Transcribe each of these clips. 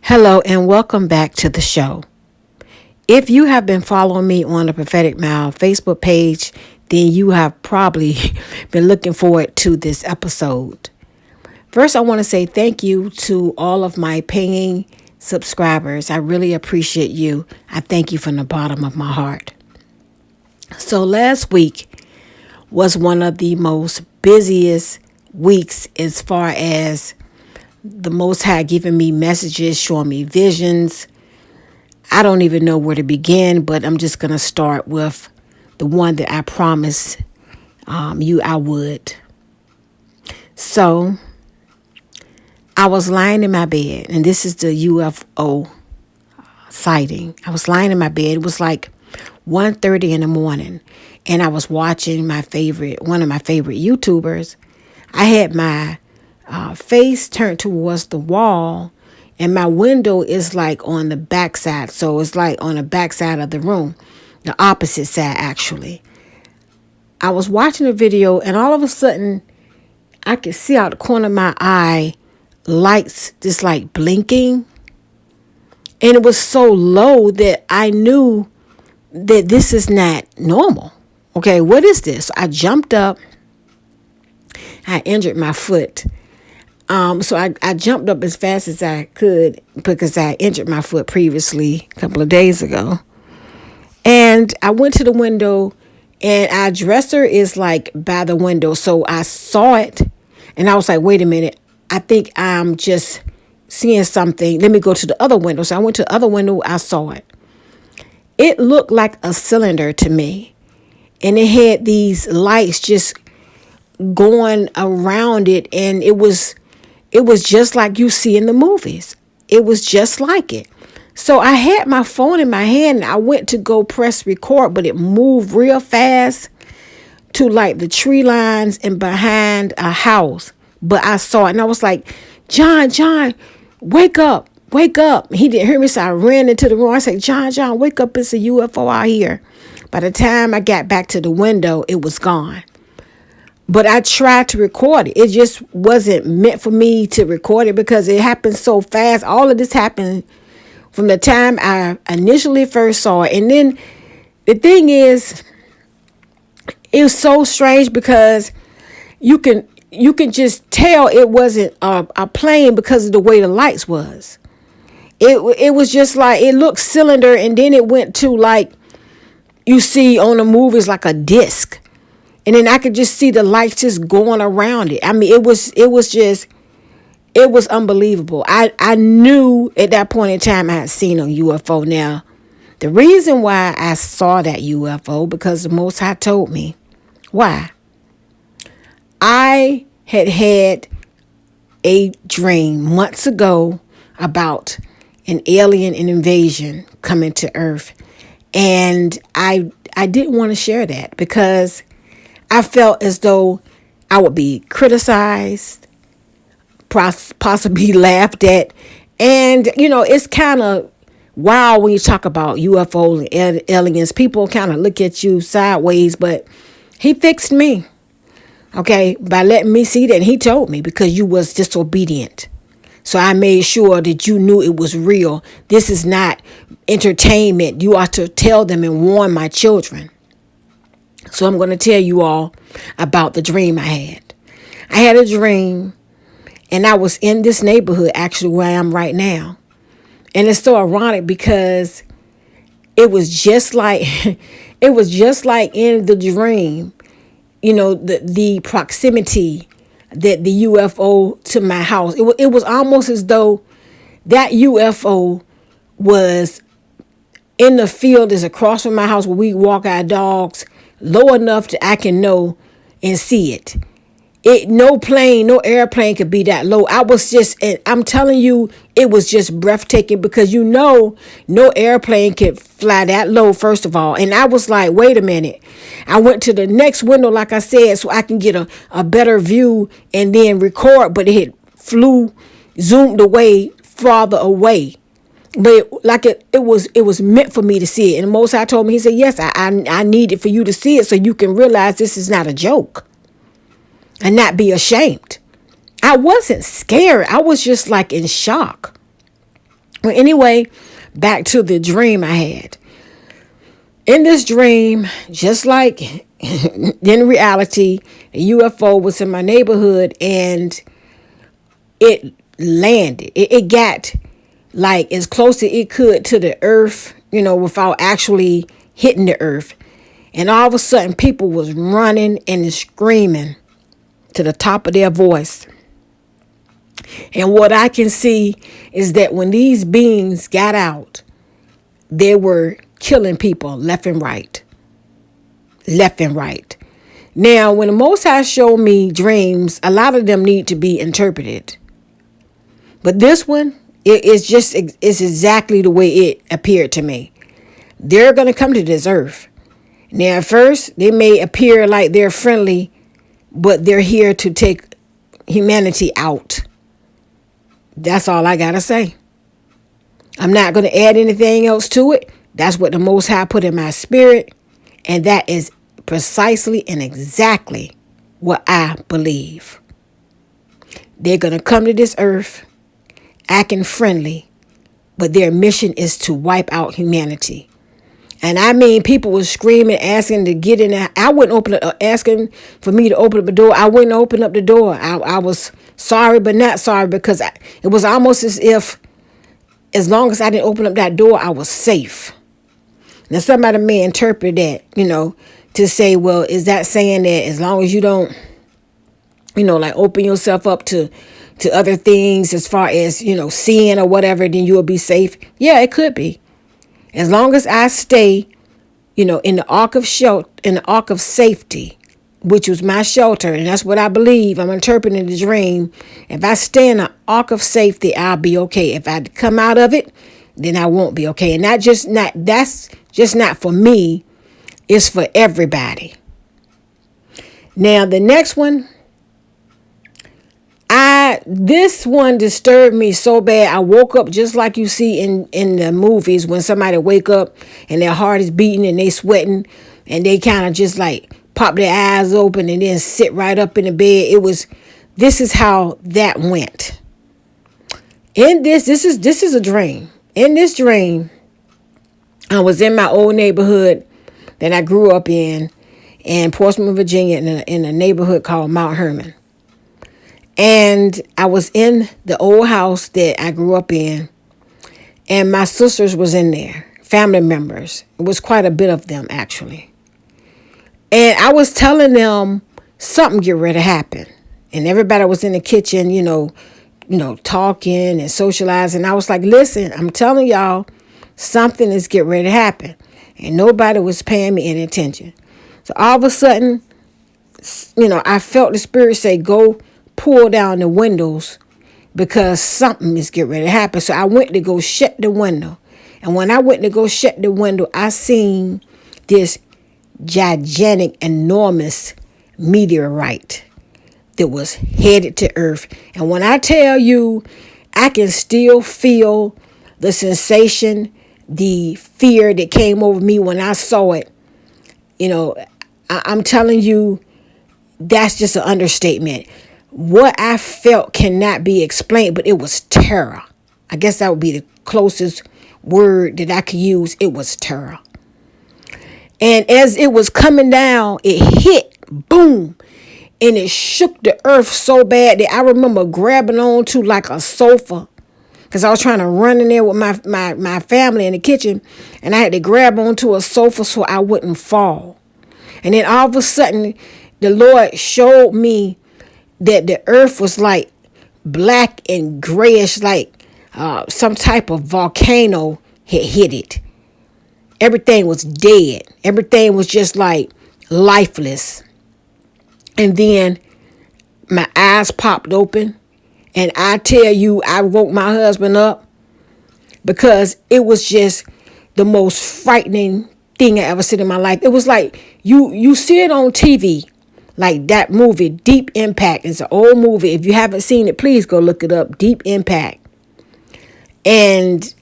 Hello and welcome back to the show. If you have been following me on the Prophetic Mile Facebook page, then you have probably been looking forward to this episode. First, I want to say thank you to all of my paying subscribers. I really appreciate you. I thank you from the bottom of my heart. So last week was one of the most busiest weeks as far as the Most High giving me messages, showing me visions. I don't even know where to begin, but I'm just going to start with the one that I promised you I would. So I was lying in my bed, and this is the UFO sighting. I was lying in my bed. It was like 1:30 in the morning, and I was watching one of my favorite YouTubers. I had my face turned towards the wall, and my window is like on the back side. So it's like on the back side of the room, the opposite side actually. I was watching a video, and all of a sudden I could see out the corner of my eye lights just like blinking. And it was so low that I knew that this is not normal. Okay, what is this? I jumped up. I injured my foot. So I jumped up as fast as I could because I injured my foot previously a couple of days ago. And I went to the window, and our dresser is like by the window. So I saw it, and I was like, wait a minute. I think I'm just seeing something. Let me go to the other window. So I went to the other window. I saw it. It looked like a cylinder to me. And it had these lights just going around it. And it was just like you see in the movies. It was just like it. So I had my phone in my hand, and I went to go press record, but it moved real fast to like the tree lines and behind a house. But I saw it, and I was like, John, wake up, wake up. He didn't hear me, so I ran into the room. I said, John, wake up. It's a UFO out here. By the time I got back to the window, it was gone. But I tried to record it. It just wasn't meant for me to record it because it happened so fast. All of this happened from the time I initially first saw it. And then the thing is, it was so strange because you can just tell it wasn't a plane because of the way the lights was. It was just like, it looked cylinder, and then it went to like you see on the movies like a disc. And then I could just see the lights just going around it. I mean, it was unbelievable. I knew at that point in time I had seen a UFO. Now, the reason why I saw that UFO, because the Most High told me. Why? I had a dream months ago about an alien invasion coming to Earth. And I didn't want to share that because I felt as though I would be criticized, possibly laughed at. And, it's kind of wild when you talk about UFOs and aliens. People kind of look at you sideways, but he fixed me, okay, by letting me see that. And he told me, because you was disobedient. So I made sure that you knew it was real. This is not entertainment. You are to tell them and warn my children. So I'm going to tell you all about the dream I had. I had a dream, and I was in this neighborhood, actually, where I am right now. And it's so ironic because it was just like in the dream, the proximity that the UFO to my house. It was almost as though that UFO was in the field is across from my house where we walk our dogs, low enough that I can know and see it. No plane, no airplane could be that low. I'm telling you, it was just breathtaking because no airplane could fly that low, first of all. And I was like, wait a minute. I went to the next window, like I said, so I can get a better view and then record, but it zoomed away, farther away. But it was meant for me to see it. And the Most High told me, he said, yes, I need it for you to see it so you can realize this is not a joke and not be ashamed. I wasn't scared. I was just like in shock. Well, anyway, back to the dream I had. In this dream, just like in reality, a UFO was in my neighborhood and it landed. It got like as close as it could to the earth, without actually hitting the earth. And all of a sudden, people was running and screaming to the top of their voice. And what I can see is that when these beings got out, they were killing people left and right. Left and right. Now, when the Most High showed me dreams, a lot of them need to be interpreted. But this one, it's exactly the way it appeared to me. They're going to come to this earth. Now, at first, they may appear like they're friendly, but they're here to take humanity out. That's all I got to say. I'm not going to add anything else to it. That's what the Most High put in my spirit. And that is precisely and exactly what I believe. They're going to come to this earth acting friendly, but their mission is to wipe out humanity. And I mean, people were screaming, asking to get in there. I wouldn't open it, asking for me to open up the door. I wouldn't open up the door. I was sorry, but not sorry, because it was almost as if, as long as I didn't open up that door, I was safe. Now, somebody may interpret that, to say, well, is that saying that as long as you don't, like open yourself up to other things as far as, seeing or whatever, then you'll be safe? Yeah, it could be. As long as I stay, in the ark of safety, which was my shelter, and that's what I believe. I'm interpreting the dream. If I stay in the ark of safety, I'll be okay. If I come out of it, then I won't be okay. And that's just not for me. It's for everybody. Now, the next one, this one disturbed me so bad. I woke up just like you see in the movies when somebody wake up and their heart is beating and they sweating and they kind of just like pop their eyes open and then sit right up in the bed. This is how that went. In this is a dream. In this dream, I was in my old neighborhood that I grew up in Portsmouth, Virginia, in a neighborhood called Mount Hermon. And I was in the old house that I grew up in, and my sisters was in there, family members. It was quite a bit of them, actually. And I was telling them something get ready to happen. And everybody was in the kitchen, talking and socializing. I was like, listen, I'm telling y'all, something is getting ready to happen. And nobody was paying me any attention. So all of a sudden, I felt the Spirit say, go pull down the windows because something is getting ready to happen. So I went to go shut the window. And when I went to go shut the window, I seen this gigantic, enormous meteorite that was headed to Earth. And when I tell you, I can still feel the sensation, the fear that came over me when I saw it. I'm telling you, that's just an understatement. What I felt cannot be explained, but it was terror. I guess that would be the closest word that I could use. It was terror. And as it was coming down, it hit, boom, and it shook the earth so bad that I remember grabbing onto like a sofa, because I was trying to run in there with my family in the kitchen, and I had to grab onto a sofa so I wouldn't fall. And then all of a sudden, the Lord showed me that the earth was like black and grayish, like some type of volcano had hit it. Everything was dead. Everything was just like lifeless. And then my eyes popped open. And I tell you, I woke my husband up because it was just the most frightening thing I ever seen in my life. It was like you see it on TV. Like that movie, Deep Impact. It's an old movie. If you haven't seen it, please go look it up. Deep Impact. And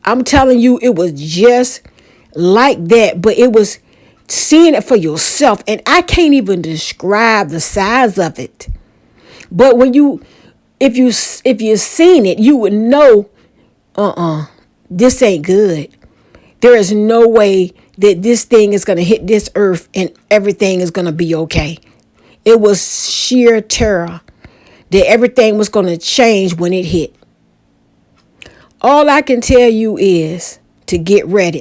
I'm telling you, it was just like that. But it was seeing it for yourself. And I can't even describe the size of it. But if you seen it, you would know This ain't good. There is no way that this thing is going to hit this earth and everything is going to be okay. It was sheer terror that everything was going to change when it hit. All I can tell you is to get ready.